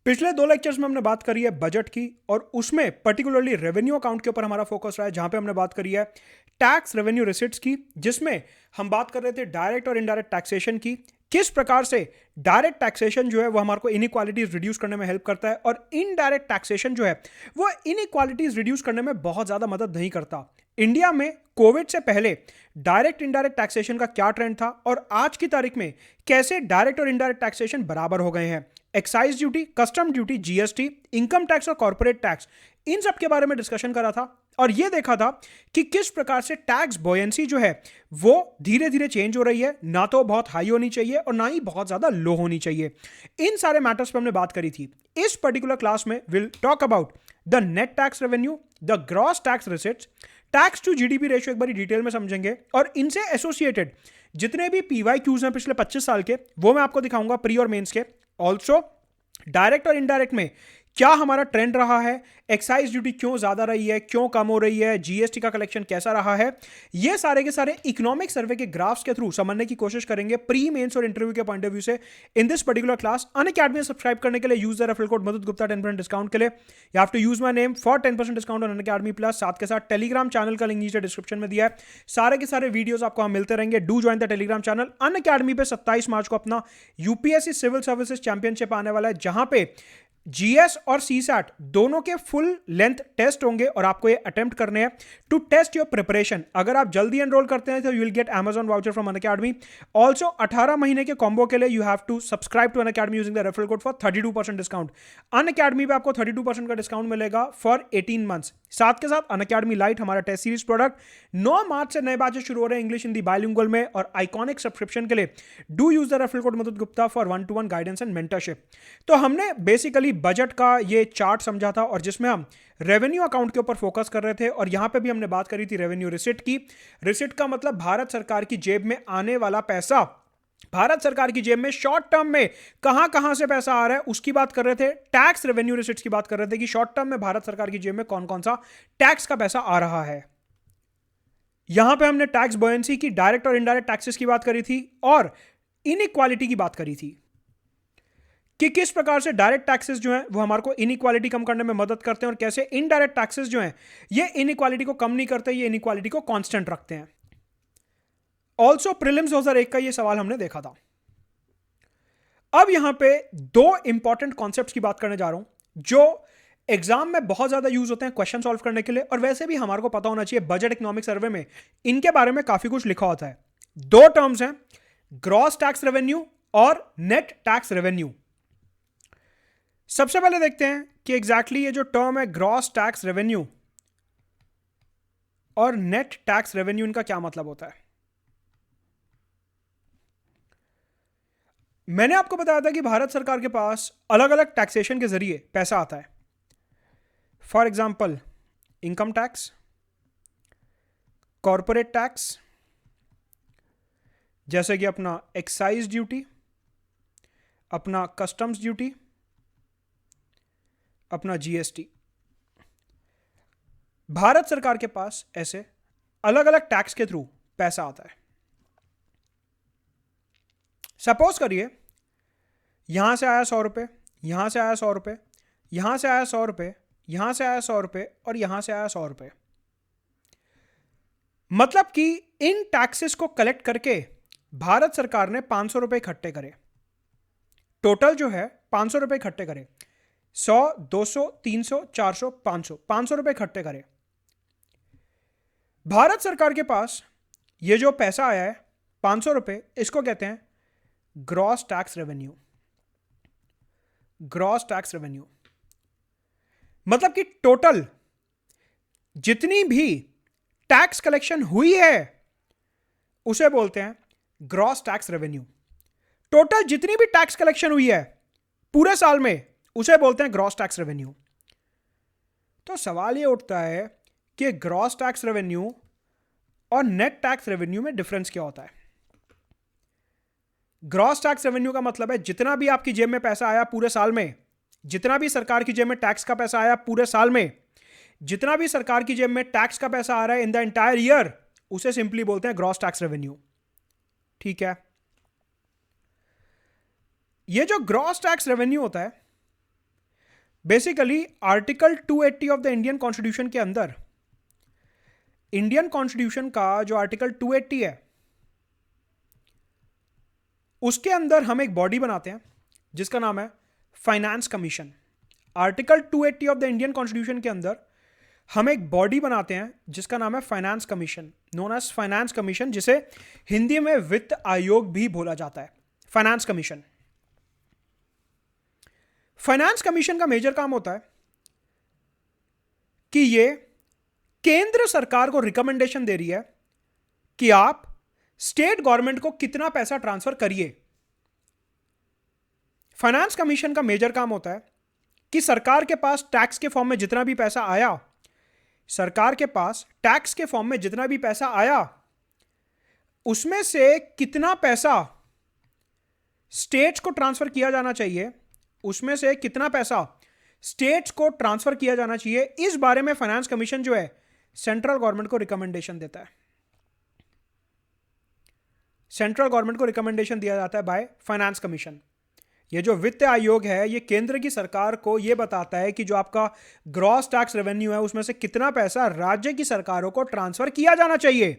पिछले 2 लेक्चर्स में हमने बात करी है बजट की और उसमें पर्टिकुलरली रेवेन्यू अकाउंट के ऊपर हमारा फोकस रहा है, जहां पे हमने बात करी है टैक्स रेवेन्यू रिसिट्स की, जिसमें हम बात कर रहे थे डायरेक्ट और इनडायरेक्ट टैक्सेशन की। किस प्रकार से डायरेक्ट टैक्सेशन जो है वो हमारे को इनइक्वालिटीज रिड्यूस करने में हेल्प करता है और इनडायरेक्ट टैक्सेशन जो है वो इनइक्वालिटीज रिड्यूस करने में बहुत ज्यादा मदद नहीं करता। इंडिया में कोविड से पहले डायरेक्ट इनडायरेक्ट टैक्सेशन का क्या ट्रेंड था और आज की तारीख में कैसे डायरेक्ट और इनडायरेक्ट टैक्सेशन बराबर हो गए हैं। Excise duty, custom duty, GST, income tax और कॉर्पोरेट टैक्स, इन सब के बारे में डिस्कशन करा था और यह देखा था कि किस प्रकार से टैक्स बॉयंसी जो है वो धीरे धीरे चेंज हो रही है, ना तो बहुत हाई होनी चाहिए और ना ही बहुत ज्यादा लो होनी चाहिए। इन सारे मैटर्स पे हमने बात करी थी। इस पर्टिकुलर क्लास में will talk about the net tax revenue, the gross tax receipts, tax to GDP ratio एक बार डिटेल में समझेंगे और इनसे एसोसिएटेड जितने भी पीवाईक्यूज हैं पिछले 25 साल के वो मैं आपको दिखाऊंगा प्री और मेंस के। ऑल्सो डायरेक्ट और इनडायरेक्ट में क्या हमारा ट्रेंड रहा है, एक्साइज ड्यूटी क्यों ज्यादा रही है, क्यों कम हो रही है, जीएसटी का कलेक्शन कैसा रहा है, ये सारे के सारे इकोनॉमिक सर्वे के ग्राफ्स के थ्रू समझने की कोशिश करेंगे प्री मेंस और इंटरव्यू के पॉइंट ऑफ व्यू से in this particular class. Unacademy subscribe करने के लिए use the referral code Madhud Gupta 10% discount के लिए। You have to use my name for 10% discount on Unacademy plus. साथ के साथ टेलीग्राम चैनल का लिंक नीचे डिस्क्रिप्शन में दिया है। सारे के सारे वीडियोस आपको वहां मिलते रहेंगे। Do join the Telegram channel. Unacademy पे 27 मार्च को अपना यूपीएससी सिविल सर्विसेज चैंपियनशिप आने वाला है, जहां पे जीएस और सीसैट दोनों के फुल लेंथ टेस्ट होंगे और आपको ये अटेम्प्ट करने हैं टू टेस्ट योर प्रिपरेशन। अगर आप जल्दी एनरोल करते हैं तो you will get Amazon voucher from Unacademy. Also 18 महीने के कॉम्बो के लिए you have to subscribe to Unacademy using the referral code for 32% discount. Unacademy पे आपको 32% का डिस्काउंट मिलेगा फॉर 18 मंथ्स। साथ के साथ अनअकैडमी लाइट हमारा टेस्ट सीरीज प्रोडक्ट 9 मार्च से नए बैचेस शुरू हो रहे हैं इंग्लिश हिंदी बाइलिंगुअल में और आइकॉनिक सब्सक्रिप्शन के लिए do use the referral code Madhud Gupta for 1-to-1 guidance and mentorship. तो हमने बेसिकली बजट का ये चार्ट समझा था और जिसमें हम रेवेन्यू अकाउंट के ऊपर फोकस कर रहे थे और यहां पे भी हमने बात करी थी रेवेन्यू रिसिट की। रिसिट का मतलब भारत सरकार की जेब में आने वाला पैसा, भारत सरकार की जेब में शॉर्ट टर्म में कहां कहां से पैसा आ रहा है उसकी बात कर रहे थे। टैक्स रेवेन्यू रिसिट्स की बात कर रहे थे कि शॉर्ट टर्म में भारत सरकार की जेब में कौन कौन सा टैक्स का पैसा आ रहा है। यहां पे हमने टैक्स बॉयंसी की, डायरेक्ट और इनडायरेक्ट टैक्सेस की बात करी थी और इनइक्वालिटी की बात करी थी कि किस प्रकार से डायरेक्ट टैक्सेस जो हैं वो हमारे को इनइक्वालिटी कम करने में मदद करते हैं और कैसे इनडायरेक्ट टैक्सेस जो हैं ये इनइक्वालिटी को कम नहीं करते, ये इनइक्वालिटी को कांस्टेंट रखते हैं। ऑल्सो प्रीलिम्स 2001 का ये सवाल हमने देखा था। अब यहां पे 2 इंपॉर्टेंट कॉन्सेप्ट्स की बात करने जा रहा हूं जो एग्जाम में बहुत ज्यादा यूज होते हैं क्वेश्चन सॉल्व करने के लिए और वैसे भी हमारे को पता होना चाहिए। बजट इकोनॉमिक सर्वे में इनके बारे में काफी कुछ लिखा होता है। 2 टर्म्स हैं, ग्रॉस टैक्स रेवेन्यू और नेट टैक्स रेवेन्यू। सबसे पहले देखते हैं कि एग्जैक्टली ये जो टर्म है ग्रॉस टैक्स रेवेन्यू और नेट टैक्स रेवेन्यू, इनका क्या मतलब होता है। मैंने आपको बताया था कि भारत सरकार के पास अलग अलग टैक्सेशन के जरिए पैसा आता है। For example income tax, corporate tax, जैसे कि अपना एक्साइज ड्यूटी, अपना कस्टम्स ड्यूटी, अपना जीएसटी। भारत सरकार के पास ऐसे अलग अलग टैक्स के थ्रू पैसा आता है। सपोज करिए यहां से आया 100 रुपए, यहां से आया 100 रुपए, यहां से आया 100 रुपए, यहां से आया 100 रुपए और यहां से आया 100 रुपए। मतलब कि इन टैक्सेस को कलेक्ट करके भारत सरकार ने 500 रुपए इकट्ठे करे। टोटल जो है 500 रुपए इकट्ठे करे, 100, 200, 300, 400, 500 रुपए इकट्ठे करे। भारत सरकार के पास ये जो पैसा आया है 500 रुपए, इसको कहते हैं gross tax revenue. Gross tax revenue मतलब कि टोटल जितनी भी टैक्स कलेक्शन हुई है उसे बोलते हैं ग्रॉस टैक्स रेवेन्यू। टोटल जितनी भी टैक्स कलेक्शन हुई है पूरे साल में उसे बोलते हैं ग्रॉस टैक्स रेवेन्यू। तो सवाल यह उठता है कि ग्रॉस टैक्स रेवेन्यू और नेट टैक्स रेवेन्यू में डिफरेंस क्या होता है। ग्रॉस टैक्स रेवेन्यू का मतलब है जितना भी आपकी जेब में पैसा आया पूरे साल में, जितना भी सरकार की जेब में टैक्स का पैसा आया पूरे साल में, जितना भी सरकार की जेब में टैक्स का पैसा आ रहा है इन द एंटायर ईयर, उसे सिंपली बोलते हैं ग्रॉस टैक्स रेवेन्यू। ठीक है, ये जो ग्रॉस टैक्स रेवेन्यू होता है basically article 280 of the Indian constitution के अंदर, इंडियन कॉन्स्टिट्यूशन का जो आर्टिकल 280 है उसके अंदर हम एक बॉडी बनाते हैं जिसका नाम है finance commission. Article 280 of the Indian constitution के अंदर हम एक बॉडी बनाते हैं जिसका नाम है finance commission, known as finance commission, जिसे हिंदी में वित्त आयोग भी बोला जाता है। फाइनेंस कमीशन, फाइनेंस कमीशन का मेजर काम होता है कि ये केंद्र सरकार को रिकमेंडेशन दे रही है कि आप स्टेट गवर्नमेंट को कितना पैसा ट्रांसफर करिए। फाइनेंस कमीशन का मेजर काम होता है कि सरकार के पास टैक्स के फॉर्म में जितना भी पैसा आया, सरकार के पास टैक्स के फॉर्म में जितना भी पैसा आया उसमें से कितना पैसा स्टेट्स को ट्रांसफर किया जाना चाहिए, उसमें से कितना पैसा स्टेट्स को ट्रांसफर किया जाना चाहिए, इस बारे में फाइनेंस कमीशन जो है सेंट्रल गवर्नमेंट को रिकमेंडेशन देता है। सेंट्रल गवर्नमेंट को रिकमेंडेशन दिया जाता है बाय फाइनेंस कमीशन। ये जो वित्त आयोग है ये केंद्र की सरकार को ये बताता है कि जो आपका ग्रॉस टैक्स रेवेन्यू है उसमें से कितना पैसा राज्य की सरकारों को ट्रांसफर किया जाना चाहिए।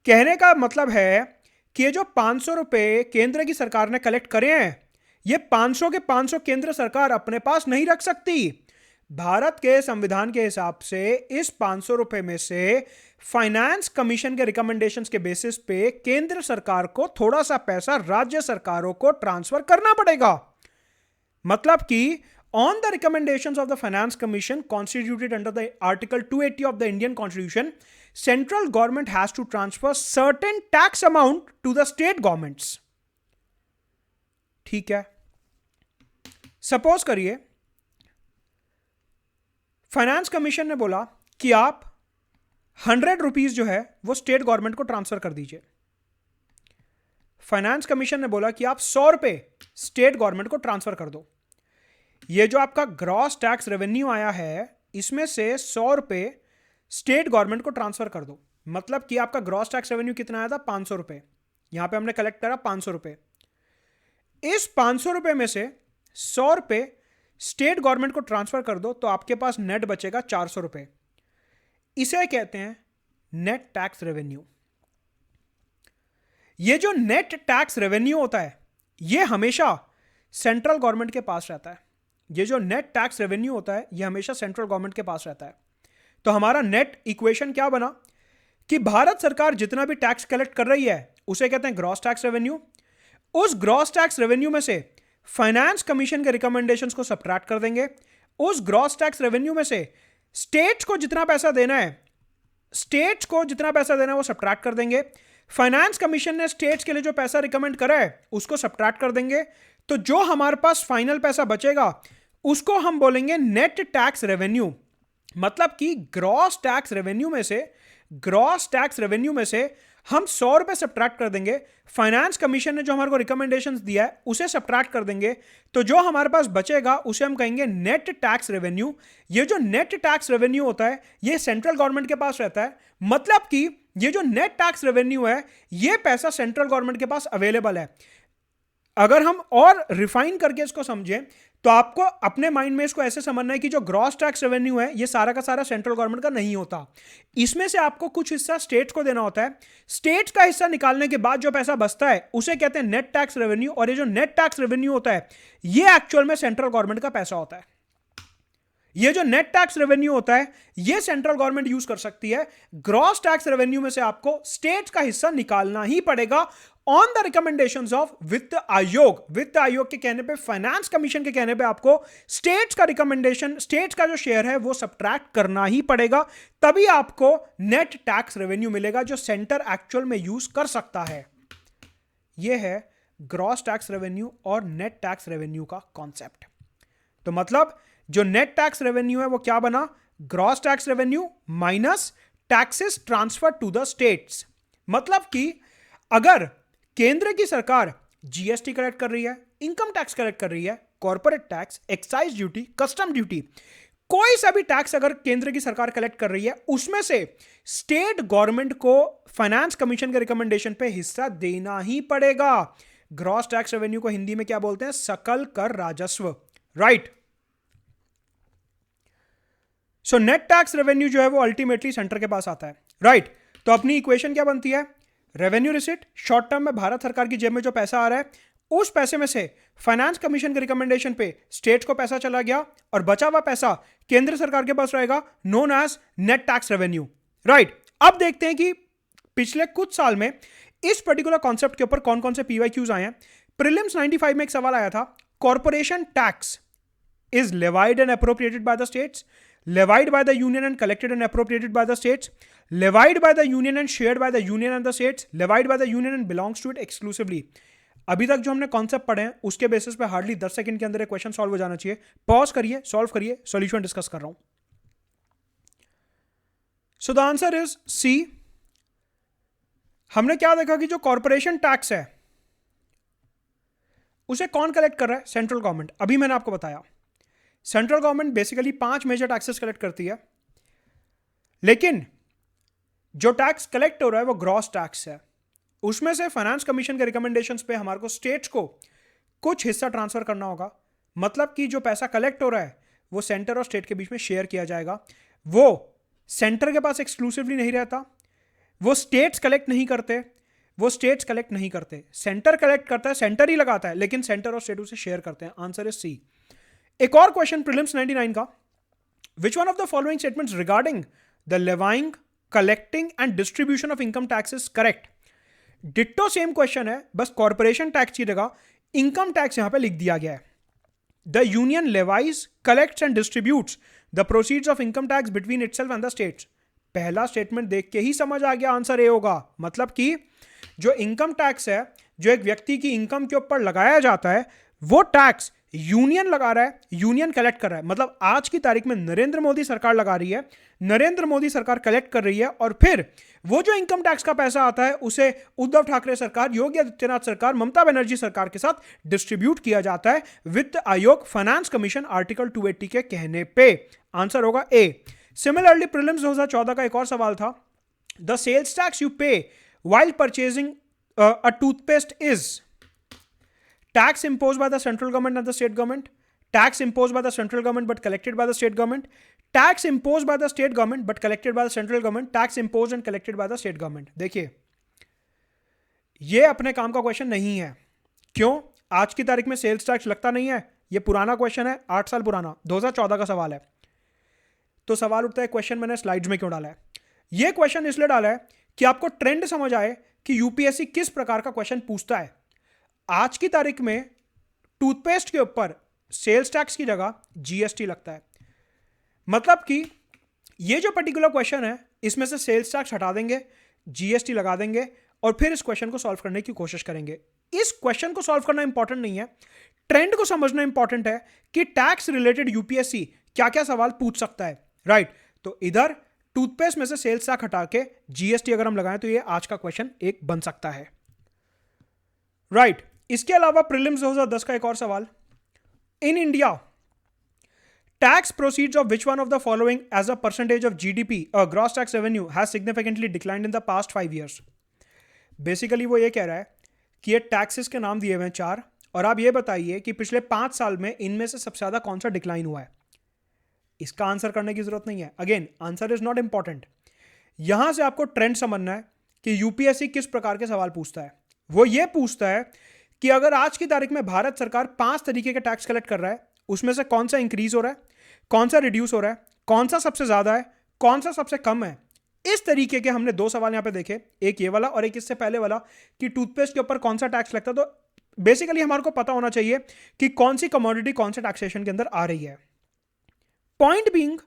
कहने का मतलब है कि ये जो 500 रुपए केंद्र की सरकार ने कलेक्ट करे हैं, ये 500 के 500 केंद्र सरकार अपने पास नहीं रख सकती। भारत के संविधान के हिसाब से इस 500 रुपए में से फाइनेंस कमीशन के रिकमेंडेशंस के बेसिस पे केंद्र सरकार को थोड़ा सा पैसा राज्य सरकारों को ट्रांसफर करना पड़ेगा। मतलब कि on the recommendations of the finance commission constituted under the article 280 of the Indian constitution, central government has to transfer certain tax amount to the state governments. ठीक है, सपोज करिए फाइनेंस कमीशन ने बोला कि आप 100 रुपीज जो है वो स्टेट गवर्नमेंट को ट्रांसफर कर दीजिए। फाइनेंस कमीशन ने बोला कि आप 100 रुपए स्टेट गवर्नमेंट को ट्रांसफर कर दो। ये जो आपका ग्रॉस टैक्स रेवेन्यू आया है इसमें से 100 रुपए स्टेट गवर्नमेंट को ट्रांसफर कर दो। मतलब कि आपका ग्रॉस टैक्स रेवेन्यू कितना आया था, 500 रुपए। यहां पे हमने कलेक्ट करा 500 रुपए। इस 500 रुपए में से 100 रुपए स्टेट गवर्नमेंट को ट्रांसफर कर दो तो आपके पास नेट बचेगा 400 रुपए। इसे कहते हैं नेट टैक्स रेवेन्यू। ये जो नेट टैक्स रेवेन्यू होता है ये हमेशा सेंट्रल गवर्नमेंट के पास रहता है। ये जो नेट टैक्स रेवेन्यू होता है ये हमेशा सेंट्रल गवर्नमेंट के पास रहता है। तो हमारा नेट इक्वेशन क्या बना कि भारत सरकार जितना भी टैक्स कलेक्ट कर रही है उसे कहते हैं ग्रॉस टैक्स रेवेन्यू। उस ग्रॉस टैक्स रेवेन्यू में से फाइनेंस कमीशन के रिकमेंडेशंस को सब्ट्रैक्ट कर देंगे। उस ग्रॉस टैक्स रेवेन्यू में से स्टेट्स को जितना पैसा देना है, स्टेट्स को जितना पैसा देना है वो सब्ट्रैक्ट कर देंगे। फाइनेंस कमीशन ने स्टेट्स के लिए जो पैसा रिकमेंड करा है उसको सब्ट्रैक्ट कर देंगे। तो जो हमारे पास फाइनल पैसा बचेगा उसको हम बोलेंगे नेट टैक्स रेवेन्यू। मतलब कि ग्रॉस टैक्स रेवेन्यू में से हम 100 रुपए सब्ट्रैक्ट कर देंगे। फाइनेंस कमीशन ने जो हमारे को रिकमेंडेशंस दिया है उसे सब्ट्रैक्ट कर देंगे। तो जो हमारे पास बचेगा उसे हम कहेंगे नेट टैक्स रेवेन्यू। ये जो नेट टैक्स रेवेन्यू होता है ये सेंट्रल गवर्नमेंट के पास रहता है। मतलब कि ये जो नेट टैक्स रेवेन्यू है ये पैसा सेंट्रल गवर्नमेंट के पास अवेलेबल है। अगर हम और रिफाइन करके इसको समझें तो आपको अपने माइंड में इसको ऐसे समझना है कि जो ग्रॉस टैक्स रेवेन्यू है ये सारा का सारा सेंट्रल गवर्नमेंट का नहीं होता। इसमें से आपको कुछ हिस्सा स्टेट्स को देना होता है। स्टेट्स का हिस्सा निकालने के बाद जो पैसा बचता है उसे कहते हैं नेट टैक्स रेवेन्यू। और ये जो नेट टैक्स रेवेन्यू होता है ये एक्चुअल में सेंट्रल गवर्नमेंट का पैसा होता है। ये जो नेट टैक्स रेवेन्यू होता है ये सेंट्रल गवर्नमेंट यूज कर सकती है। ग्रॉस टैक्स रेवेन्यू में से आपको स्टेट का हिस्सा निकालना ही पड़ेगा ऑन द रिकमेंडेशंस ऑफ वित्त आयोग। वित्त आयोग के कहने पे, फाइनेंस कमीशन के कहने पे आपको स्टेट्स का रिकमेंडेशन, स्टेट्स का जो शेयर है वो सब्ट्रैक्ट करना ही पड़ेगा। तभी आपको नेट टैक्स रेवेन्यू मिलेगा जो सेंटर एक्चुअल में यूज कर सकता है। यह है ग्रॉस टैक्स रेवेन्यू और नेट टैक्स रेवेन्यू का कॉन्सेप्ट। तो मतलब जो नेट टैक्स रेवेन्यू है वो क्या बना, gross tax revenue minus taxes transfer to the states. मतलब कि अगर केंद्र की सरकार जीएसटी कलेक्ट कर रही है, इनकम टैक्स कलेक्ट कर रही है, corporate tax, excise duty, custom duty, कोई सा भी टैक्स अगर केंद्र की सरकार कलेक्ट कर रही है उसमें से स्टेट गवर्नमेंट को फाइनेंस कमीशन के रिकमेंडेशन पे हिस्सा देना ही पड़ेगा। ग्रॉस टैक्स रेवेन्यू को हिंदी में क्या बोलते हैं, सकल कर राजस्व। Right. So net tax revenue जो है वो अल्टीमेटली सेंटर के पास आता है, राइट। तो अपनी इक्वेशन क्या बनती है, रेवेन्यू रिसिट, शॉर्ट टर्म में भारत सरकार की जेब में जो पैसा आ रहा है उस पैसे में से फाइनेंस कमीशन के रिकमेंडेशन पे स्टेट को पैसा चला गया और बचा हुआ पैसा केंद्र सरकार के पास रहेगा, known as net tax revenue, right. अब देखते हैं कि पिछले कुछ साल में इस पर्टिकुलर कॉन्सेप्ट के ऊपर कौन कौन से पीवाईक्यूज आए हैं। प्रीलिम्स 95 में एक सवाल आया था, corporation tax is levied and appropriated by the states, levied by the union and collected and appropriated by the states, levied by the union and shared by the union and the states, levied by the union and belongs to it exclusively। अभी तक जो हमने concept पढ़े हैं उसके basis पे hardly 10 second के अंदर एक क्वेश्चन सॉल्व हो जाना चाहिए। पॉज करिए, सॉल्व करिए, सॉल्यूशन डिस्कस कर रहा हूं। So the answer is C. हमने क्या देखा कि जो कॉर्पोरेशन टैक्स है उसे कौन कलेक्ट कर रहा है, सेंट्रल गवर्नमेंट। अभी मैंने आपको बताया central government basically 5 major taxes collect करती है, लेकिन जो टैक्स कलेक्ट हो रहा है वो ग्रॉस टैक्स है। उसमें से फाइनेंस कमीशन के रिकमेंडेशंस पे हमारे को स्टेट्स को कुछ हिस्सा ट्रांसफर करना होगा। मतलब कि जो पैसा कलेक्ट हो रहा है वो सेंटर और स्टेट के बीच में शेयर किया जाएगा। वो सेंटर के पास एक्सक्लूसिवली नहीं रहता, वो स्टेट्स कलेक्ट नहीं करते, सेंटर कलेक्ट करता है, सेंटर ही लगाता है, लेकिन सेंटर और स्टेट उसे शेयर करते हैं। Answer is C. एक और क्वेश्चन प्रीलिम्स 99 का, which one of the following statements regarding the levying, collecting and distribution of income tax is correct. Ditto same question है, बस कॉर्पोरेशन टैक्स की जगह इनकम टैक्स यहां पे लिख दिया गया है। The union levies, collects and distributes the proceeds of income tax between itself and the states. पहला स्टेटमेंट देख के ही समझ आ गया, आंसर ए होगा। मतलब कि जो इनकम टैक्स है जो एक व्यक्ति की इनकम के ऊपर लगाया जाता है वो टैक्स यूनियन लगा रहा है, यूनियन कलेक्ट कर रहा है। मतलब आज की तारीख में नरेंद्र मोदी सरकार लगा रही है, नरेंद्र मोदी सरकार कलेक्ट कर रही है, और फिर वो जो इनकम टैक्स का पैसा आता है उसे उद्धव ठाकरे सरकार, योगी आदित्यनाथ सरकार, ममता बनर्जी सरकार के साथ डिस्ट्रीब्यूट किया जाता है वित्त आयोग फाइनेंस कमीशन आर्टिकल 280 के कहने पे। आंसर होगा ए। सिमिलरली प्रीलिम्स 2014 का एक और सवाल था, द सेल्स टैक्स यू पे while purchasing a toothpaste is tax imposed by the central government and the state government, tax imposed by the central government but collected by the state government, tax imposed by the state government but collected by the central government, tax imposed and collected by the state government। देखिए ये अपने काम का question नहीं है। क्यों? आज की तारीख में सेल्स टैक्स लगता नहीं है, ये पुराना क्वेश्चन है, 8 साल पुराना, 2014 का सवाल है। तो सवाल उठता है क्वेश्चन मैंने स्लाइड्स में क्यों डाला है। ये क्वेश्चन इसलिए डाला है कि आपको ट्रेंड समझ आए कि यूपीएससी किस प्रकार का क्वेश्चन पूछता है। आज की तारीख में टूथपेस्ट के ऊपर सेल्स टैक्स की जगह जीएसटी लगता है। मतलब कि ये जो पर्टिकुलर क्वेश्चन है इसमें से सेल्स टैक्स हटा देंगे, जीएसटी लगा देंगे और फिर इस क्वेश्चन को सॉल्व करने की कोशिश करेंगे। इस क्वेश्चन को सॉल्व करना इंपॉर्टेंट नहीं है, ट्रेंड को समझना इंपॉर्टेंट है कि टैक्स रिलेटेड यूपीएससी क्या क्या सवाल पूछ सकता है, राइट। तो इधर टूथपेस्ट में से सेल्स टैक्स हटा के जीएसटी अगर हम लगाएं तो ये आज का क्वेश्चन एक बन सकता है, राइट। इसके अलावा प्रीलिम्स 2010 का एक और सवाल, in India tax proceeds of which one of the following as a percentage of GDP gross tax revenue has significantly declined in the past 5 years। Basically वो ये कह रहा है कि ये टैक्सेस के नाम दिए हुए हैं 4, और आप ये बताइए कि पिछले 5 साल में इनमें से सबसे ज्यादा कौन सा डिक्लाइन हुआ है। इसका आंसर करने की जरूरत नहीं है, again answer is not important. यहां से आपको ट्रेंड समझना है कि यूपीएससी किस प्रकार के सवाल पूछता है। वो ये पूछता है कि अगर आज की तारीख में भारत सरकार 5 तरीके के टैक्स कलेक्ट कर रहा है, उसमें से कौन सा इंक्रीज हो रहा है, कौन सा रिड्यूस हो रहा है, कौन सा सबसे ज्यादा है, कौन सा सबसे कम है। इस तरीके के हमने 2 सवाल यहां पे देखे, एक ये वाला और एक इससे पहले वाला कि टूथपेस्ट के ऊपर कौन सा टैक्स लगता है। तो बेसिकली हमारे को पता होना चाहिए कि कौन सी कमोडिटी कौन से टैक्सेशन के अंदर आ रही है। पॉइंट बीइंग,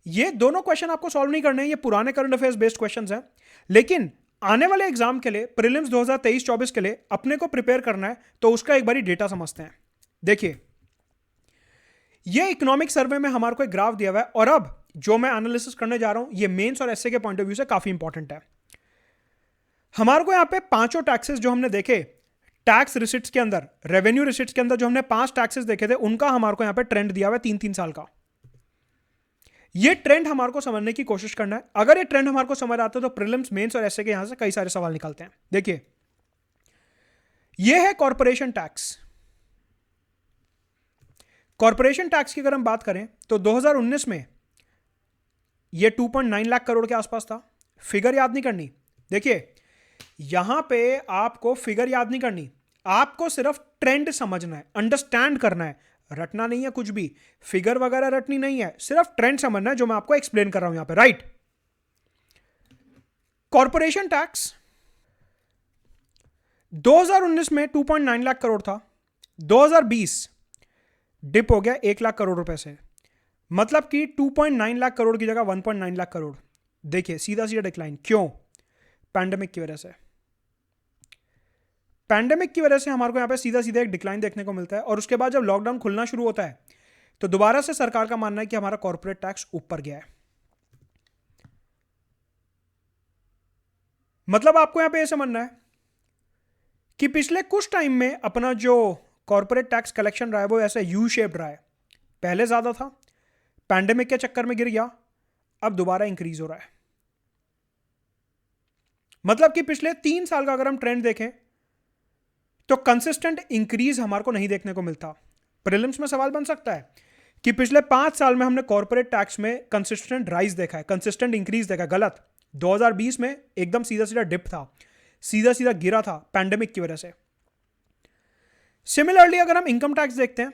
ये दोनों क्वेश्चन आपको सॉल्व नहीं करने हैं, ये पुराने करंट अफेयर्स बेस्ड क्वेश्चंस हैं, लेकिन आने वाले एग्जाम के लिए प्रीलिम्स 2023-24 के लिए अपने को प्रिपेयर करना है तो उसका एक बारी डेटा समझते हैं। देखिए ये इकोनॉमिक सर्वे में हमारे को एक ग्राफ दिया हुआ है, और अब जो मैं एनालिसिस करने जा रहा हूं ये मेंस और एसए के पॉइंट ऑफ व्यू से काफी इंपॉर्टेंट है। हमारे को यहां पे 5 टैक्सेस जो हमने देखे टैक्स रिसिट्स के अंदर, रेवेन्यू रिसिट्स के अंदर जो हमने 5 टैक्सेस देखे थे, उनका हमारे को यहां पे ट्रेंड दिया हुआ है 3-3 साल का। ये ट्रेंड हमारे को समझने की कोशिश करना है। अगर ये ट्रेंड हमारे को समझ आता है तो प्रीलिम्स, मेंस और एसए के यहां से कई सारे सवाल निकलते हैं। देखिए ये है कॉर्पोरेशन टैक्स। कॉर्पोरेशन टैक्स की अगर हम बात करें तो 2019 में ये 2.9 लाख करोड़ के आसपास था। फिगर याद नहीं करनी, देखिए यहां पे आपको फिगर याद नहीं करनी, आपको सिर्फ ट्रेंड समझना है, अंडरस्टैंड करना है, रटना नहीं है कुछ भी, फिगर वगैरह रटनी नहीं है, सिर्फ ट्रेंड समझना है जो मैं आपको एक्सप्लेन कर रहा हूं यहां पे, राइट। कॉर्पोरेशन टैक्स 2019 में 2.9 लाख करोड़ था, 2020 डिप हो गया 1 लाख करोड़ रुपए से, मतलब कि 2.9 लाख करोड़ की जगह 1.9 लाख करोड़। देखिए सीधा सीधा डिक्लाइन, क्यों? पैंडेमिक की वजह से। पैंडेमिक की वजह से हमारे को यहां पे सीधा सीधा एक डिक्लाइन देखने को मिलता है, और उसके बाद जब लॉकडाउन खुलना शुरू होता है तो दोबारा से सरकार का मानना है कि हमारा कॉर्पोरेट टैक्स ऊपर गया है। मतलब आपको यहां पे यह समझना है कि पिछले कुछ टाइम में अपना जो कॉर्पोरेट टैक्स कलेक्शन रहा है वो ऐसा यू शेप्ड रहा है। पहले ज्यादा था, पैंडेमिक के चक्कर में गिर गया, अब दोबारा इंक्रीज हो रहा है। मतलब कि पिछले 3 साल का अगर हम ट्रेंड देखें तो कंसिस्टेंट इंक्रीज हमारे को नहीं देखने को मिलता। प्रीलिम्स में सवाल बन सकता है कि पिछले 5 साल में हमने कॉर्पोरेट टैक्स में कंसिस्टेंट राइज देखा है, कंसिस्टेंट इंक्रीज देखा है। गलत। 2020 में एकदम सीधा सीधा डिप था, सीधा सीधा गिरा था पैंडेमिक की वजह से। सिमिलरली अगर हम इनकम टैक्स देखते हैं,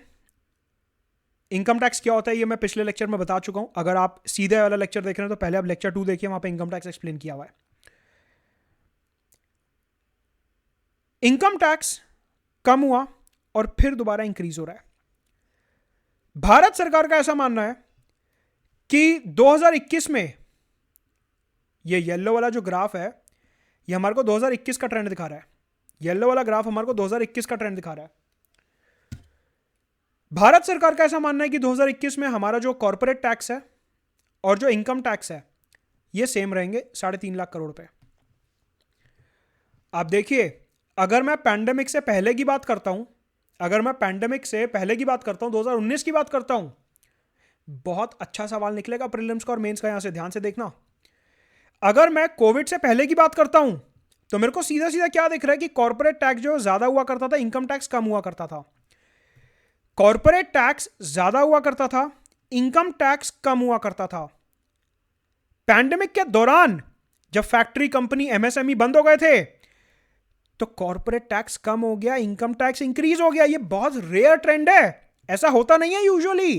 इनकम टैक्स क्या होता है ये मैं पिछले लेक्चर में बता चुका हूं। अगर आप सीधे वाला लेक्चर देख रहे हैं तो पहले आप लेक्चर 2 देखिए, वहां पे इनकम टैक्स एक्सप्लेन किया हुआ है। इनकम टैक्स कम हुआ और फिर दोबारा इंक्रीज हो रहा है। भारत सरकार का ऐसा मानना है कि 2021 में, ये येलो वाला जो ग्राफ है ये हमारे को 2021 का ट्रेंड दिखा रहा है। येलो वाला ग्राफ हमारे को 2021 का ट्रेंड दिखा रहा है। भारत सरकार का ऐसा मानना है कि 2021 में हमारा जो कॉर्पोरेट टैक्स है और जो इनकम टैक्स है ये सेम रहेंगे, 3.5 लाख करोड़ रुपए। आप देखिए, अगर मैं पैंडेमिक से पहले की बात करता हूं, 2019 की बात करता हूं, बहुत अच्छा सवाल निकलेगा प्रीलिम्स का और मेंस का, यहां से ध्यान से देखना। अगर मैं कोविड से पहले की बात करता हूं तो मेरे को सीधा सीधा क्या दिख रहा है कि कॉर्पोरेट टैक्स जो ज्यादा हुआ करता था, इनकम टैक्स कम हुआ करता था। कॉर्पोरेट टैक्स ज्यादा हुआ करता था, इनकम टैक्स कम हुआ करता था। पैंडेमिक के दौरान जब फैक्ट्री, कंपनी, एमएसएमई बंद हो गए थे तो कॉर्पोरेट टैक्स कम हो गया, इनकम टैक्स इंक्रीज हो गया। ये बहुत रेयर ट्रेंड है, ऐसा होता नहीं है यूजुअली,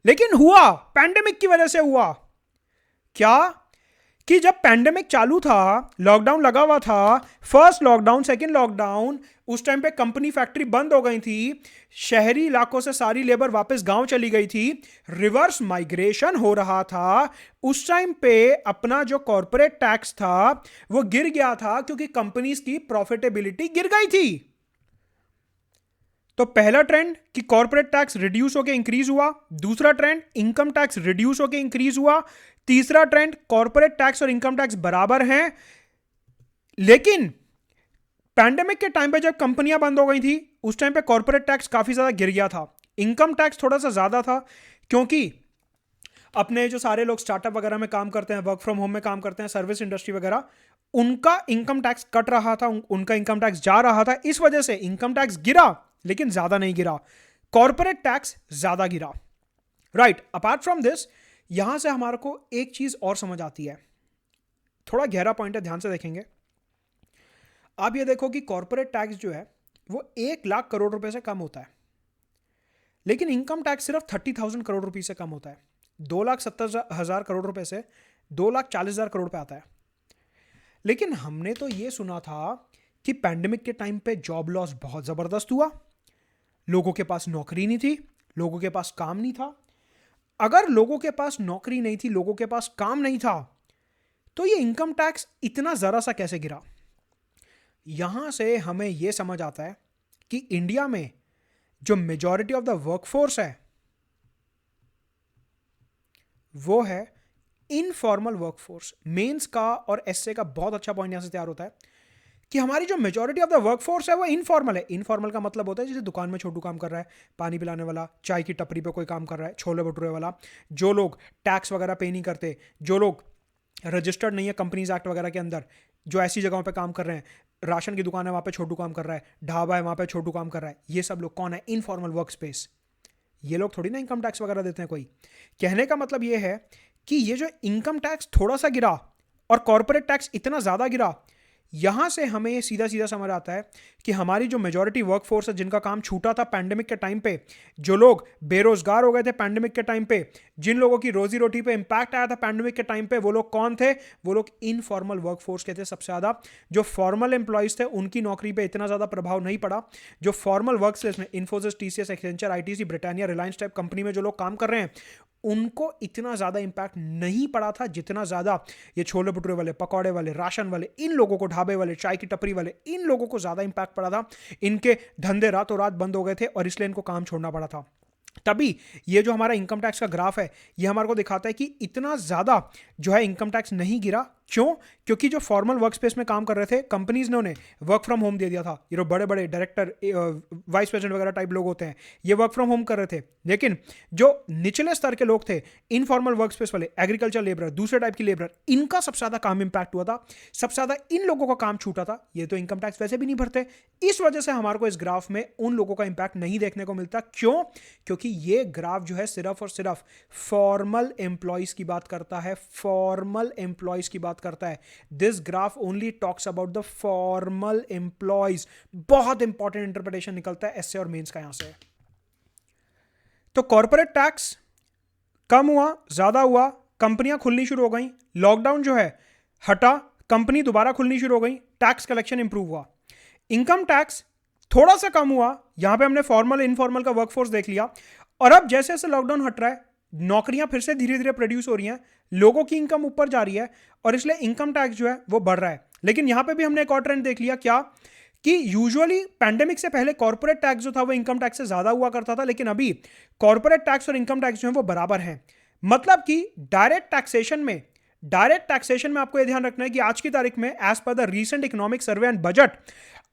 लेकिन हुआ, पैंडेमिक की वजह से हुआ। क्या कि जब पैंडेमिक चालू था, लॉकडाउन लगा हुआ था, फर्स्ट लॉकडाउन, सेकंड लॉकडाउन, उस टाइम पे कंपनी फैक्ट्री बंद हो गई थी, शहरी इलाकों से सारी लेबर वापस गांव चली गई थी, रिवर्स माइग्रेशन हो रहा था। उस टाइम पे अपना जो कॉर्पोरेट टैक्स था वो गिर गया था क्योंकि कंपनीज की प्रॉफिटेबिलिटी गिर गई थी। तो पहला ट्रेंड कि कॉर्पोरेट टैक्स रिड्यूस होकर इंक्रीज हुआ, दूसरा ट्रेंड इनकम टैक्स रिड्यूस होकर इंक्रीज हुआ, तीसरा ट्रेंड कॉर्पोरेट टैक्स और इनकम टैक्स बराबर हैं। लेकिन पैंडेमिक के टाइम पे जब कंपनियां बंद हो गई थी उस टाइम पे कॉर्पोरेट टैक्स काफी ज्यादा गिर गया था, इनकम टैक्स थोड़ा सा ज्यादा था, क्योंकि अपने जो सारे लोग स्टार्टअप वगैरह में काम करते हैं, वर्क फ्रॉम होम में काम करते हैं, सर्विस इंडस्ट्री वगैरह, उनका इनकम टैक्स कट रहा था, उनका इनकम टैक्स जा रहा था। इस वजह से इनकम टैक्स गिरा लेकिन ज्यादा नहीं गिरा, कॉर्पोरेट टैक्स ज्यादा गिरा, राइट। अपार्ट फ्रॉम दिस, यहां से हमारे को एक चीज और समझ आती है, थोड़ा गहरा पॉइंट है, ध्यान से देखेंगे। आप ये देखो कि कॉर्पोरेट टैक्स जो है वो 1 लाख करोड़ रुपए से कम होता है, लेकिन इनकम टैक्स सिर्फ 30,000 करोड़ रुपए से कम होता है। 2,70,000 करोड़ रुपए से 2,40,000 करोड़ पे आता है। लेकिन हमने तो ये सुना था कि पैंडेमिक के टाइम पे जॉब लॉस बहुत जबरदस्त हुआ, लोगों के पास नौकरी नहीं थी, लोगों के पास काम नहीं था। अगर लोगों के पास नौकरी नहीं थी, लोगों के पास काम नहीं था, तो ये इनकम टैक्स इतना जरा सा कैसे गिरा? यहां से हमें यह समझ आता है कि इंडिया में जो मेजॉरिटी ऑफ द वर्कफोर्स है वो है इनफॉर्मल वर्कफोर्स। मेंस का और एसए का बहुत अच्छा पॉइंट यहां से तैयार होता है कि हमारी जो मेजॉरिटी ऑफ द वर्कफोर्स है वो इनफॉर्मल है। इनफॉर्मल का मतलब होता है जैसे दुकान में छोटू काम कर रहा है, पानी पिलाने वाला, चाय की टपरी पे कोई काम कर रहा है, छोले भटूरे वाला, जो लोग टैक्स वगैरह पे नहीं करते, जो लोग रजिस्टर्ड नहीं है कंपनीज एक्ट वगैरह के अंदर, जो ऐसी जगहों पे काम कर रहे हैं, राशन की दुकान है वहाँ पे छोटू काम कर रहा है, ढाबा है वहाँ पे छोटू काम कर रहा है, ये सब लोग कौन है? Informal work space. ये लोग थोड़ी ना इनकम टैक्स वगैरह देते हैं कोई। कहने का मतलब ये है कि ये जो इनकम टैक्स थोड़ा सा गिरा और कॉर्पोरेट टैक्स इतना ज़्यादा गिरा, यहां से हमें ये सीधा सीधा समझ आता है कि हमारी जो मेजॉरिटी वर्कफोर्स है जिनका काम छूटा था पैंडेमिक के टाइम पे, जो लोग बेरोजगार हो गए थे पैंडेमिक के टाइम पे, जिन लोगों की रोजी रोटी पे इंपैक्ट आया था पैंडेमिक के टाइम पे, वो लोग कौन थे? वो लोग इनफॉर्मल वर्कफोर्स के थे सबसे ज़्यादा। जो फॉर्मल एम्प्लॉयज थे उनकी नौकरी पे इतना ज़्यादा प्रभाव नहीं पड़ा। जो फॉर्मल वर्क प्लेस में Infosys, TCS, Accenture, ITC, Britannia, Reliance type company में जो लोग काम कर रहे हैं, उनको इतना ज़्यादा इंपैक्ट नहीं पड़ा था जितना ज़्यादा ये छोले भटूरे वाले, पकौड़े वाले, राशन वाले, इन लोगों को, ढाबे वाले, चाय की टपरी वाले, इन लोगों को ज़्यादा इंपैक्ट पड़ा था। इनके धंधे रातों रात बंद हो गए थे और इसलिए इनको काम छोड़ना पड़ा था। तभी ये जो हमारा इनकम टैक्स का ग्राफ है, ये हमारे को दिखाता है कि इतना ज़्यादा जो है इनकम टैक्स नहीं गिरा। क्यों? क्योंकि जो फॉर्मल वर्क स्पेस में काम कर रहे थे कंपनीज ने उन्हें वर्क फ्रॉम होम दे दिया था। ये जो बड़े बड़े डायरेक्टर, वाइस प्रेसिडेंट वगैरह टाइप लोग होते हैं, ये वर्क फ्रॉम होम कर रहे थे। लेकिन जो निचले स्तर के लोग थे, इनफॉर्मल वर्क स्पेस वाले, एग्रीकल्चर लेबर, दूसरे टाइप की लेबर, इनका सबसे ज़्यादा काम इंपैक्ट हुआ था, सबसे ज़्यादा इन लोगों का काम छूटा था। ये तो इनकम टैक्स वैसे भी नहीं भरते, इस वजह से हमारे को इस ग्राफ में उन लोगों का इंपैक्ट नहीं देखने को मिलता। क्यों? क्योंकि ये ग्राफ जो है सिर्फ और सिर्फ फॉर्मल एम्प्लॉयज की बात करता है, फॉर्मल एम्प्लॉयज की बात करता है। This graph only talks about the formal employees. बहुत इंपॉर्टेंट इंटरप्रिटेशन निकलता है एसए और मेंस का यहां से। तो कॉर्पोरेट टैक्स कम हुआ, ज्यादा हुआ, कंपनियां खुलनी शुरू हो गई, लॉकडाउन जो है हटा, कंपनी दोबारा खुलनी शुरू हो गई, टैक्स कलेक्शन इंप्रूव हुआ। इनकम टैक्स थोड़ा सा कम हुआ, यहां पे हमने फॉर्मल इनफॉर्मल का वर्कफोर्स देख लिया। और अब जैसे जैसे लॉकडाउन हट रहा है, नौकरियां फिर से धीरे धीरे प्रोड्यूस हो रही हैं, लोगों की इनकम ऊपर जा रही है और इसलिए इनकम टैक्स जो है वो बढ़ रहा है। लेकिन यहां पे भी हमने एक और ट्रेंड देख लिया, क्या कि यूजुअली पैंडेमिक से पहले कॉर्पोरेट टैक्स जो था वो इनकम टैक्स से ज्यादा हुआ करता था, लेकिन अभी कॉर्पोरेट टैक्स और इनकम टैक्स जो है वो बराबर हैं। मतलब कि डायरेक्ट टैक्सेशन में आपको यह ध्यान रखना है कि आज की तारीख में as per the recent economic survey and budget,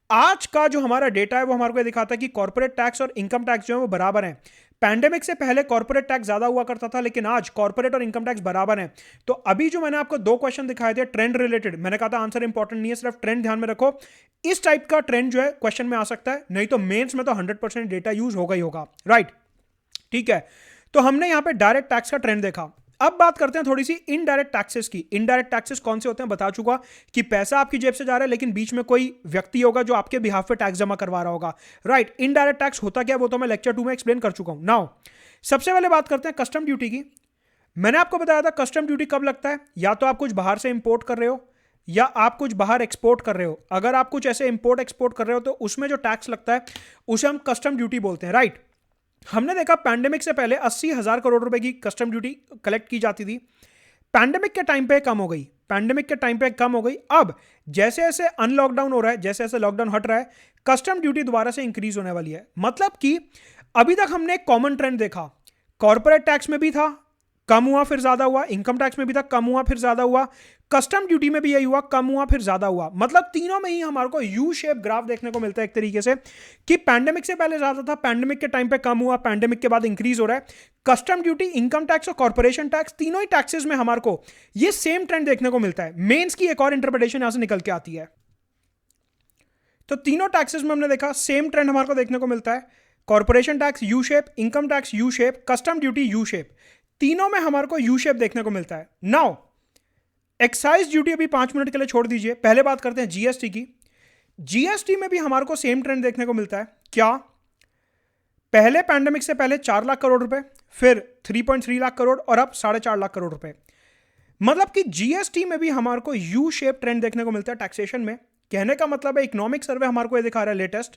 आज का जो हमारा डेटा है वो हमारे को दिखाता है कि कॉर्पोरेट टैक्स और इनकम टैक्स जो है वो बराबर हैं। पैंडेमिक से पहले कॉर्पोरेट टैक्स ज्यादा हुआ करता था, लेकिन आज कॉर्पोरेट और इनकम टैक्स बराबर हैं। तो अभी जो मैंने आपको दो क्वेश्चन दिखाए थे ट्रेंड रिलेटेड, मैंने कहा था आंसर इंपॉर्टेंट नहीं है, सिर्फ ट्रेंड ध्यान में रखो। इस टाइप का ट्रेंड जो है क्वेश्चन में आ सकता है, नहीं तो मेंस में तो 100% डेटा यूज होगा ही होगा, राइट? ठीक है, तो हमने यहां पे डायरेक्ट टैक्स का ट्रेंड देखा। अब बात करते हैं थोड़ी सी इनडायरेक्ट टैक्सेस की। इनडायरेक्ट टैक्सेस कौन से होते हैं बता चुका कि पैसा आपकी जेब से जा रहा है, लेकिन बीच में कोई व्यक्ति होगा जो आपके बिहाफ पे टैक्स जमा करवा रहा होगा, राइट? इनडायरेक्ट टैक्स होता क्या, वो तो मैं लेक्चर 2 में एक्सप्लेन कर चुका हूं। नाउ सबसे पहले बात करते हैं कस्टम ड्यूटी की। मैंने आपको बताया था कस्टम ड्यूटी कब लगता है, या तो आप कुछ बाहर से इंपोर्ट कर रहे हो या आप कुछ बाहर एक्सपोर्ट कर रहे हो। अगर आप कुछ ऐसे इंपोर्ट एक्सपोर्ट कर रहे हो तो उसमें जो टैक्स लगता है उसे हम कस्टम ड्यूटी बोलते हैं, राइट? हमने देखा पैंडेमिक से पहले 80,000 करोड़ रुपए की कस्टम ड्यूटी कलेक्ट की जाती थी, पैंडेमिक के टाइम पे कम हो गई, अब जैसे जैसे अनलॉकडाउन हो रहा है, जैसे जैसे लॉकडाउन हट रहा है, कस्टम ड्यूटी दोबारा से इंक्रीज होने वाली है। मतलब कि अभी तक हमने एक कॉमन ट्रेंड देखा, कॉर्पोरेट टैक्स में भी था कम हुआ फिर ज्यादा हुआ, इनकम टैक्स में भी था कम हुआ फिर ज्यादा हुआ, कस्टम ड्यूटी में भी यही हुआ, कम हुआ फिर ज्यादा हुआ। मतलब तीनों में ही हमारे को यू शेप ग्राफ देखने को मिलता है एक तरीके से, कि पैंडेमिक से पहले ज्यादा था, पैंडेमिक के टाइम पे कम हुआ, पैंडेमिक के बाद इंक्रीज हो रहा है। कस्टम ड्यूटी, इनकम टैक्स और कॉर्पोरेशन टैक्स, तीनों ही टैक्सेस में हमारे को ये सेम ट्रेंड देखने को मिलता है। मेंस की एक और इंटरप्रिटेशन यहां से निकल के आती है। तो तीनों टैक्सेस में हमने देखा सेम ट्रेंड हमारे को देखने को मिलता है, corporation tax U shape, income tax U shape, custom duty U shape, तीनों में हमारे को यू शेप देखने को मिलता है। नाउ एक्साइज ड्यूटी अभी 5 मिनट के लिए छोड़ दीजिए, पहले बात करते हैं जीएसटी की। जीएसटी में भी हमारे को सेम ट्रेंड देखने को मिलता है। क्या? पहले पैंडेमिक से पहले 4 लाख करोड़ रुपए, फिर 3.3 लाख करोड़ और अब 4.5 लाख करोड़ रुपए। मतलब कि जीएसटी में भी हमारे को यू शेप ट्रेंड देखने को मिलता है टैक्सेशन में। कहने का मतलब है इकोनॉमिक सर्वे हमारे को ये दिखा रहा है लेटेस्ट,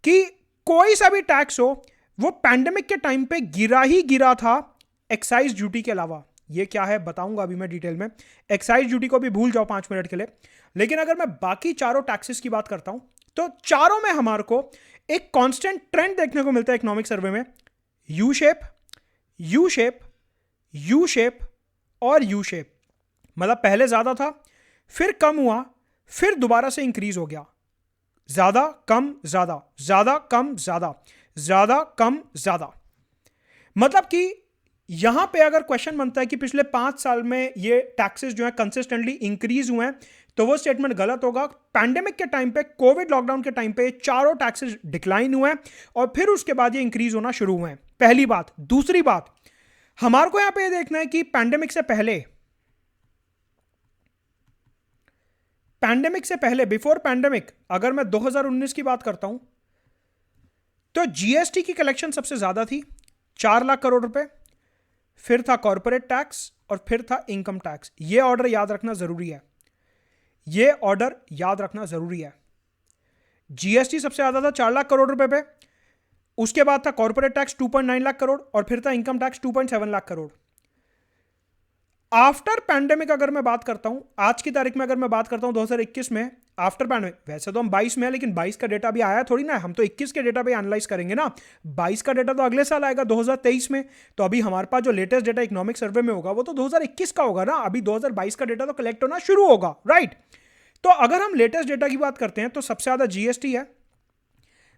कि कोई सा भी टैक्स हो वो पैंडेमिक के टाइम पे गिरा ही गिरा था एक्साइज ड्यूटी के अलावा। ये क्या है बताऊंगा अभी मैं डिटेल में, एक्साइज ड्यूटी को भी भूल जाओ 5 मिनट के लिए। लेकिन अगर मैं बाकी चारों टैक्सेस की बात करता हूं तो चारों में हमारे को एक कांस्टेंट ट्रेंड देखने को मिलता है इकोनॉमिक सर्वे में, U shape, U shape, U shape और यू शेप। मतलब पहले ज्यादा था, फिर कम हुआ, फिर दोबारा से इंक्रीज हो गया, ज्यादा कम ज्यादा, ज्यादा कम ज्यादा, ज्यादा कम ज्यादा। मतलब कि यहां पे अगर क्वेश्चन बनता है कि पिछले 5 साल में ये टैक्सेस जो है कंसिस्टेंटली इंक्रीज हुए हैं, तो वो स्टेटमेंट गलत होगा। पैंडेमिक के टाइम पे, कोविड लॉकडाउन के टाइम पे चारों टैक्सेस डिक्लाइन हुए हैं और फिर उसके बाद ये इंक्रीज होना शुरू हुए हैं, पहली बात। दूसरी बात, हमारे को यहां पे देखना है कि पैंडेमिक से पहले बिफोर पैंडेमिक अगर मैं 2019 की बात करता हूं तो जीएसटी की कलेक्शन सबसे ज्यादा थी, 4 लाख करोड़ रुपए। फिर था कॉर्पोरेट टैक्स और फिर था इनकम टैक्स। यह ऑर्डर याद रखना जरूरी है। जीएसटी सबसे ज्यादा था 4 लाख करोड़ रुपए पे, उसके बाद था कॉर्पोरेट टैक्स 2.9 लाख करोड़ और फिर था income tax 2.7 lakh crore. After pandemic अगर मैं बात करता हूं, आज की तारीख में अगर मैं बात करता हूं 2021 में, आफ्टर पैंडेमिक, वैसे तो हम 22 में है लेकिन 22 का डेटा भी आया थोड़ी ना, हम तो 21 के डेटा पे एनालाइज करेंगे ना। 22 का डेटा तो अगले साल आएगा 2023 में। तो अभी हमारे पास जो लेटेस्ट डेटा इकोनॉमिक सर्वे में होगा वो तो 2021 का होगा ना, अभी 2022 का डेटा तो कलेक्ट होना शुरू होगा, राइट। तो अगर हम लेटेस्ट डेटा की बात करते हैं तो सबसे ज्यादा जीएसटी है,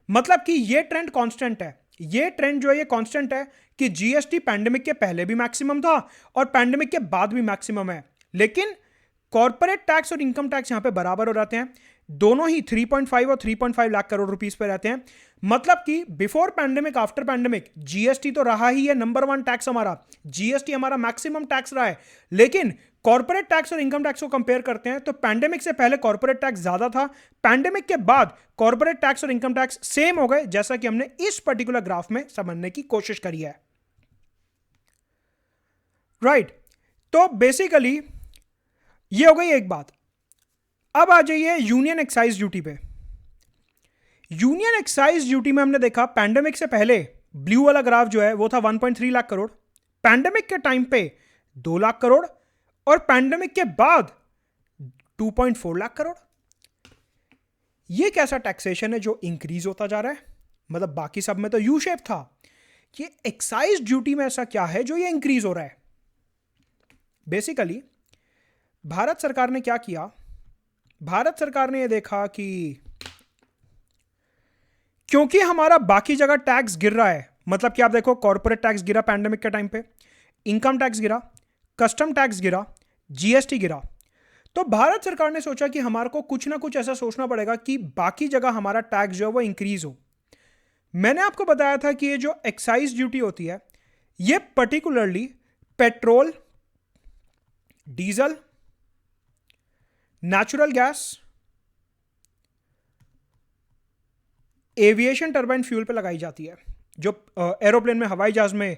मतलब कि ये ट्रेंड कांस्टेंट है। ये ट्रेंड जो है ये कांस्टेंट है कि जीएसटी पैंडेमिक के पहले भी मैक्सिमम था और पैंडेमिक के बाद भी मैक्सिमम है, लेकिन कॉर्पोरेट टैक्स और इनकम टैक्स यहां पे बराबर हो जाते हैं, दोनों ही 3.5 और 3.5 लाख करोड़ रुपीस पे रहते हैं। मतलब कि before pandemic after pandemic GST तो रहा ही है नंबर 1 टैक्स हमारा, जीएसटी हमारा मैक्सिमम टैक्स रहा है। लेकिन कॉर्पोरेट टैक्स और इनकम टैक्स को कंपेयर करते हैं तो पैंडेमिक से पहले कॉर्पोरेट टैक्स ज्यादा था, पैंडेमिक के बाद कॉर्पोरेट टैक्स और इनकम टैक्स सेम हो गए, जैसा कि हमने इस पर्टिकुलर ग्राफ में समझने की कोशिश करी है, राइट। तो बेसिकली ये हो गई एक बात। अब आ जाइए यूनियन एक्साइज ड्यूटी पे। यूनियन एक्साइज ड्यूटी में हमने देखा पैंडेमिक से पहले ब्लू वाला ग्राफ जो है वो था 1.3 लाख करोड़, पैंडेमिक के टाइम पे 2 लाख करोड़ और पैंडेमिक के बाद 2.4 लाख करोड़। ये कैसा टैक्सेशन है जो इंक्रीज होता जा रहा है? मतलब बाकी सब में तो यू शेप था, ये एक्साइज ड्यूटी में ऐसा क्या है जो ये इंक्रीज हो रहा है? बेसिकली भारत सरकार ने क्या किया, भारत सरकार ने ये देखा कि क्योंकि हमारा बाकी जगह टैक्स गिर रहा है, मतलब कि आप देखो कॉर्पोरेट टैक्स गिरा पैंडेमिक के टाइम पे, इनकम टैक्स गिरा, कस्टम टैक्स गिरा, जीएसटी गिरा, तो भारत सरकार ने सोचा कि हमारे को कुछ ना कुछ ऐसा सोचना पड़ेगा कि बाकी जगह हमारा टैक्स जो है वो इंक्रीज हो। मैंने आपको बताया था कि ये जो एक्साइज ड्यूटी होती है ये particularly petrol, diesel, natural gas, aviation turbine fuel पे लगाई जाती है। जो एरोप्लेन में, हवाई जहाज में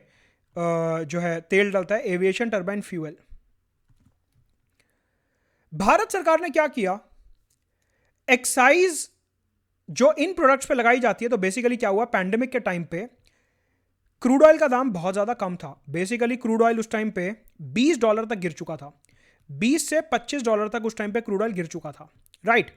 जो है तेल डलता है, एविएशन टर्बाइन फ्यूल। भारत सरकार ने क्या किया, एक्साइज जो इन प्रोडक्ट्स पे लगाई जाती है, तो बेसिकली क्या हुआ, पैंडेमिक के टाइम पे क्रूड ऑयल का दाम बहुत ज्यादा कम था। बेसिकली क्रूड ऑयल उस टाइम पे $20 तक गिर चुका था, $20 से $25 तक उस टाइम पे क्रूड ऑयल गिर चुका था, राइट।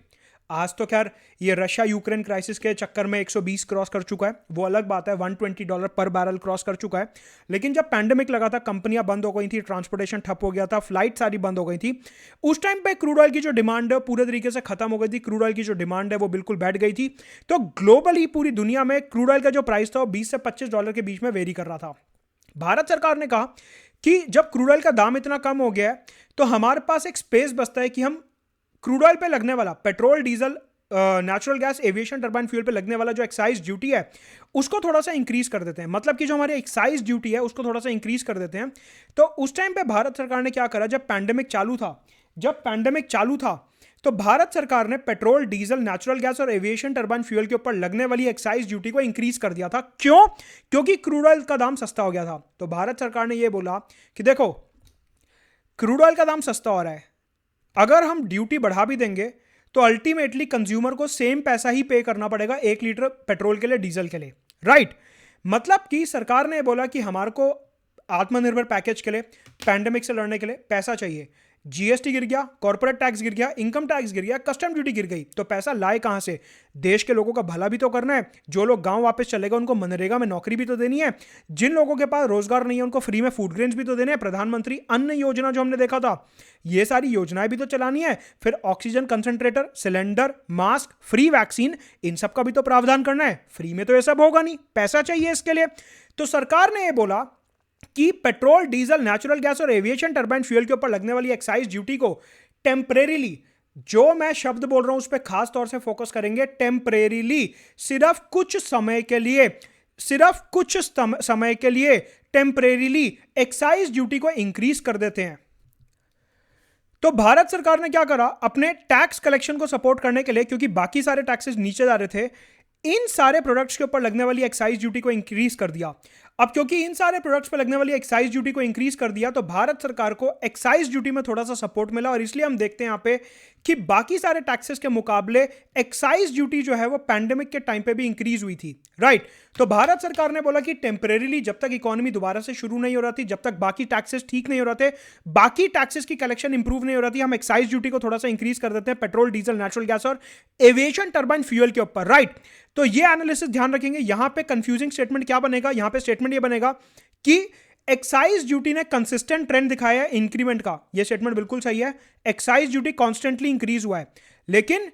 आज तो खैर ये रशिया यूक्रेन क्राइसिस के चक्कर में 120 क्रॉस कर चुका है, वो अलग बात है, $120 पर बैरल क्रॉस कर चुका है। लेकिन जब पैंडेमिक लगा था, कंपनियां बंद हो गई थी, ट्रांसपोर्टेशन ठप हो गया था, फ्लाइट सारी बंद हो गई थी, उस टाइम पे क्रूड ऑयल की जो डिमांड है पूरे तरीके से खत्म हो गई थी, क्रूड ऑयल की जो डिमांड है वो बिल्कुल बैठ गई थी। तो ग्लोबली पूरी दुनिया में क्रूड ऑयल का जो प्राइस था वो $20 से $25 के बीच में वेरी कर रहा था। भारत सरकार ने कहा कि जब क्रूड ऑयल का दाम इतना कम हो गया है तो हमारे पास एक स्पेस बचता है कि हम क्रूड ऑयल पे लगने वाला petrol, diesel, natural gas, aviation turbine fuel पे लगने वाला जो एक्साइज ड्यूटी है उसको थोड़ा सा इंक्रीज कर देते हैं। मतलब कि जो हमारी एक्साइज ड्यूटी है उसको थोड़ा सा इंक्रीज कर देते हैं। तो उस टाइम पे भारत सरकार ने क्या करा, जब पैंडेमिक चालू था तो भारत सरकार ने पेट्रोल, डीजल, नेचुरल गैस और एविएशन टर्बाइन फ्यूल के ऊपर लगने वाली एक्साइज ड्यूटी को इंक्रीज कर दिया था। क्यों? क्योंकि क्रूड ऑयल का दाम सस्ता हो गया था। तो भारत सरकार ने यह बोला कि देखो क्रूड ऑयल का दाम सस्ता हो रहा है, अगर हम ड्यूटी बढ़ा भी देंगे तो अल्टीमेटली कंज्यूमर को सेम पैसा ही पे करना पड़ेगा 1 लीटर पेट्रोल के लिए, डीजल के लिए, राइट। मतलब कि सरकार ने बोला कि हमारे को आत्मनिर्भर पैकेज के लिए, पैंडेमिक से लड़ने के लिए पैसा चाहिए। जीएसटी गिर गया, कॉर्पोरेट टैक्स गिर गया, इनकम टैक्स गिर गया, कस्टम ड्यूटी गिर गई, तो पैसा लाए कहां से? देश के लोगों का भला भी तो करना है, जो लोग गांव वापस चलेगा उनको मनरेगा में नौकरी भी तो देनी है, जिन लोगों के पास रोजगार नहीं है उनको फ्री में फूड ग्रेन्स भी तो देने हैं, प्रधानमंत्री अन्न योजना जो हमने देखा था, ये सारी योजनाएं भी तो चलानी है, फिर oxygen concentrator, cylinder, mask, free vaccine, इन सब का भी तो प्रावधान करना है। फ्री में तो ये सब होगा नहीं, पैसा चाहिए इसके लिए। तो सरकार ने ये बोला कि पेट्रोल, डीजल, नेचुरल गैस और एविएशन टर्बाइन फ्यूल के ऊपर लगने वाली एक्साइज ड्यूटी को टेम्परेरीली, जो मैं शब्द बोल रहा हूं उस पर खास तौर से फोकस करेंगे, टेम्परेरीली, सिर्फ कुछ समय के लिए सिर्फ कुछ समय के लिए टेम्परेरीली एक्साइज ड्यूटी को इंक्रीज कर देते हैं। तो भारत सरकार ने क्या करा, अपने टैक्स कलेक्शन को सपोर्ट करने के लिए, क्योंकि बाकी सारे टैक्सेस नीचे जा रहे थे, इन सारे प्रोडक्ट्स के ऊपर लगने वाली एक्साइज ड्यूटी को इंक्रीज कर दिया। अब क्योंकि इन सारे प्रोडक्ट्स पर लगने वाली एक्साइज ड्यूटी को इंक्रीज कर दिया, तो भारत सरकार को एक्साइज ड्यूटी में थोड़ा सा सपोर्ट मिला, और इसलिए हम देखते हैं यहां पे कि बाकी सारे टैक्सेस के मुकाबले एक्साइज ड्यूटी जो है वो पैंडेमिक के टाइम पे भी इंक्रीज हुई थी, राइट। तो भारत सरकार ने बोला कि टेम्परेरीली जब तक इकोनॉमी दोबारा से शुरू नहीं हो रहा थी, जब तक बाकी टैक्सेस ठीक नहीं हो रहे थे, बाकी टैक्सेस की कलेक्शन इंप्रूव नहीं हो रही थी, हम एक्साइज ड्यूटी को थोड़ा सा इंक्रीज कर देते हैं पेट्रोल, डीजल, नेचुरल गैस और एविएशन टर्बाइन फ्यूल के ऊपर, राइट। तो ये एनालिसिस ध्यान रखेंगे। यहां पे कंफ्यूजिंग स्टेटमेंट क्या बनेगा, यहां पे स्टेटमेंट ये बनेगा कि एक्साइज ड्यूटी ने कंसिस्टेंट ट्रेंड दिखाया है इंक्रीमेंट का। ये स्टेटमेंट बिल्कुल सही है, एक्साइज ड्यूटी कॉन्स्टेंटली इंक्रीज हुआ है, लेकिन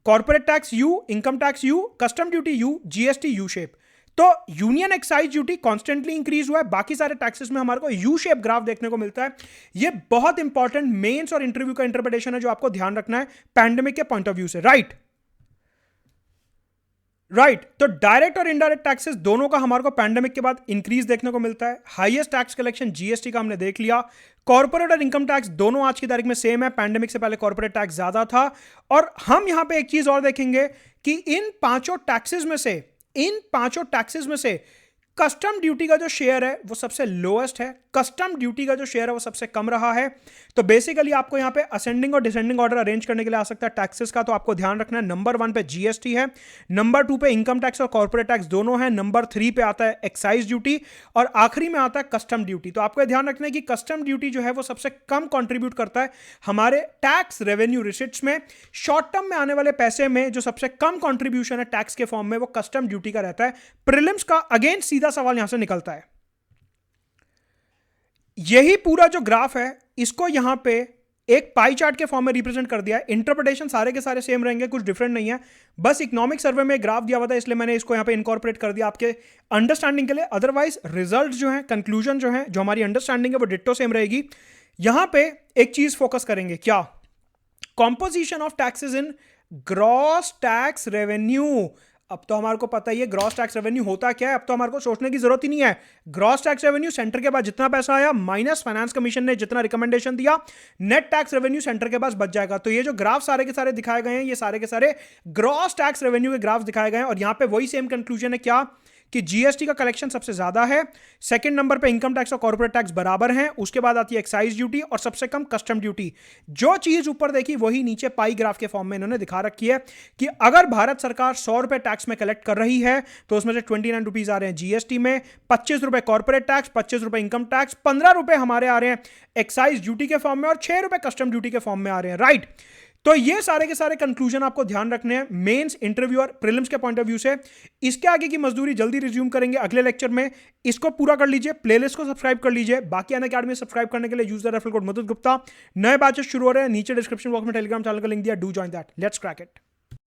corporate tax U, income tax U, custom duty U, GST U shape. तो union excise duty constantly increase हुआ है, बाकी सारे टैक्सेस में हमारे को यू शेप ग्राफ देखने को मिलता है। ये बहुत इंपॉर्टेंट मेंस और इंटरव्यू का इंटरप्रिटेशन है जो आपको ध्यान रखना है पैंडेमिक के पॉइंट ऑफ व्यू से, राइट। तो डायरेक्ट और इनडायरेक्ट टैक्सेस दोनों का हमारे को पैंडेमिक के बाद इंक्रीज देखने को मिलता है। हाईएस्ट टैक्स कलेक्शन जीएसटी का हमने देख लिया। कॉर्पोरेट और इनकम टैक्स दोनों आज की तारीख में सेम है, पैंडेमिक से पहले कॉर्पोरेट टैक्स ज्यादा था। और हम यहां पे एक चीज और देखेंगे कि इन पांचों टैक्सेस में से कस्टम ड्यूटी का जो शेयर है वो सबसे लोएस्ट है, कस्टम ड्यूटी का जो शेयर है वो सबसे कम रहा है। तो बेसिकली आपको यहां पे असेंडिंग और डिसेंडिंग ऑर्डर अरेंज करने के लिए आ सकता है टैक्सेस का, तो आपको ध्यान रखना है नंबर 1 पे जीएसटी है, नंबर 2 पे इनकम टैक्स और कॉर्पोरेट टैक्स दोनों है, नंबर 3 पे आता है एक्साइज ड्यूटी और आखिरी में आता है कस्टम ड्यूटी। तो आपको ध्यान रखना है कि कस्टम ड्यूटी जो है वो सबसे कम कॉन्ट्रीब्यूट करता है हमारे टैक्स रेवेन्यू रिसिट्स में। शॉर्ट टर्म में आने वाले पैसे में जो सबसे कम कॉन्ट्रीब्यूशन है टैक्स के फॉर्म में वो कस्टम ड्यूटी का रहता है। प्रीलिम्स का अगेन सीधा सवाल यहां से निकलता है। यही पूरा जो ग्राफ है इसको यहां पे एक पाई चार्ट के फॉर्म में रिप्रेजेंट कर दिया है। इंटरप्रिटेशन सारे के सारे सेम रहेंगे, कुछ डिफरेंट नहीं है, बस इकोनॉमिक सर्वे में ग्राफ दिया हुआ था इसलिए मैंने इसको यहां पे इनकॉर्पोरेट कर दिया आपके अंडरस्टैंडिंग के लिए। अदरवाइज रिजल्ट जो है, कंक्लूजन जो है, जो हमारी अंडरस्टैंडिंग है वो डिट्टो सेम रहेगी। यहां पे एक चीज फोकस करेंगे, क्या, composition of taxes in gross tax revenue. अब तो हमारे को पता ही है ग्रॉस टैक्स रेवेन्यू होता क्या है, अब तो हमारे को सोचने की जरूरत ही नहीं है। ग्रॉस टैक्स रेवेन्यू सेंटर के पास जितना पैसा आया माइनस फाइनेंस कमीशन ने जितना रिकमेंडेशन दिया, नेट टैक्स रेवेन्यू सेंटर के पास बच जाएगा। तो ये जो ग्राफ सारे के सारे दिखाए गए हैं ये सारे के सारे ग्रॉस टैक्स रेवेन्यू के ग्राफ दिखाए गए हैं, और यहां पे वही सेम कंक्लूजन है, क्या, कि जीएसटी का कलेक्शन सबसे ज्यादा है, सेकंड नंबर पे इनकम टैक्स और कॉर्पोरेट टैक्स बराबर हैं, उसके बाद आती है एक्साइज ड्यूटी और सबसे कम कस्टम ड्यूटी। जो चीज ऊपर देखी वही नीचे पाई ग्राफ के फॉर्म में इन्होंने दिखा रखी है कि अगर भारत सरकार 100 रुपए टैक्स में कलेक्ट कर रही है तो उसमें से 29 रुपीज आ रहे हैं जीएसटी में, 25 रुपए कॉर्पोरेट टैक्स, 25 रुपए इनकम टैक्स, 15 रुपए हमारे आ रहे हैं एक्साइज ड्यूटी के फॉर्म में और 6 रुपए कस्टम ड्यूटी के फॉर्म में आ रहे हैं, राइट। तो ये सारे के सारे कंक्लूजन आपको ध्यान रखने हैं मेंस, इंटरव्यू और प्रीलिम्स के पॉइंट ऑफ व्यू से। इसके आगे की मजदूरी जल्दी रिज्यूम करेंगे अगले लेक्चर में, इसको पूरा कर लीजिए, प्लेलिस्ट को सब्सक्राइब कर लीजिए। बाकी अनअकैडमी सब्सक्राइब करने के लिए यूज द रेफरल कोड मधुर गुप्ता। नए बैचेस शुरू हो रहे हैं, नीचे डिस्क्रिप्शन बॉक्स में टेलीग्राम चैनल का लिंक दिया, do join that, let's crack it.